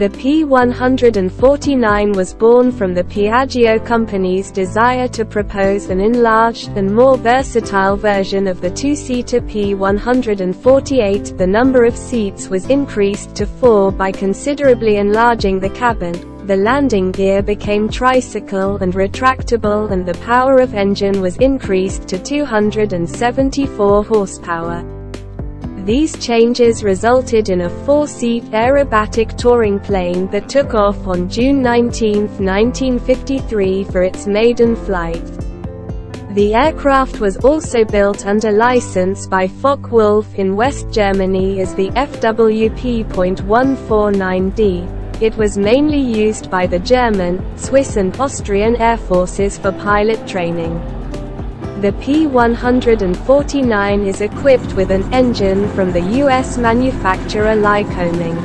The P.149 was born from the Piaggio company's desire to propose an enlarged and more versatile version of the two-seater P.148. The number of seats was increased to 4 by considerably enlarging the cabin. The landing gear became tricycle and retractable, and the power of engine was increased to 274 horsepower. These changes resulted in a 4-seat aerobatic touring plane that took off on June 19, 1953 for its maiden flight. The aircraft was also built under license by Focke-Wulf in West Germany as the FW P.149D. It was mainly used by the German, Swiss and Austrian air forces for pilot training. The P.149 is equipped with an engine from the U.S. manufacturer Lycoming.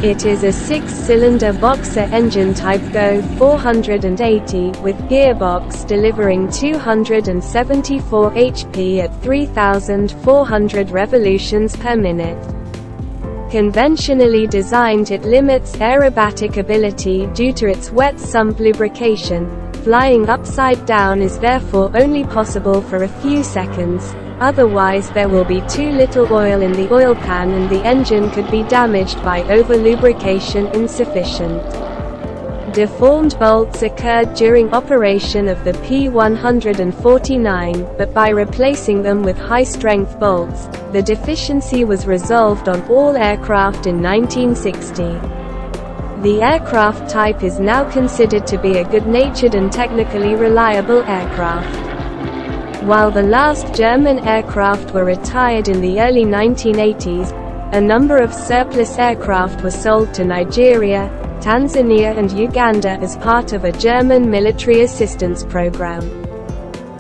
It is a 6-cylinder boxer engine type GO 480, with gearbox delivering 274 HP at 3,400 revolutions per minute. Conventionally designed, it limits aerobatic ability due to its wet sump lubrication. Flying upside down is therefore only possible for a few seconds, otherwise there will be too little oil in the oil pan and the engine could be damaged by over-lubrication insufficient. Deformed bolts occurred during operation of the P.149, but by replacing them with high-strength bolts, the deficiency was resolved on all aircraft in 1960. The aircraft type is now considered to be a good-natured and technically reliable aircraft. While the last German aircraft were retired in the early 1980s, a number of surplus aircraft were sold to Nigeria, Tanzania and Uganda as part of a German military assistance program.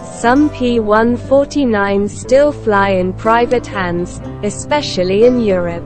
Some P.149s still fly in private hands, especially in Europe.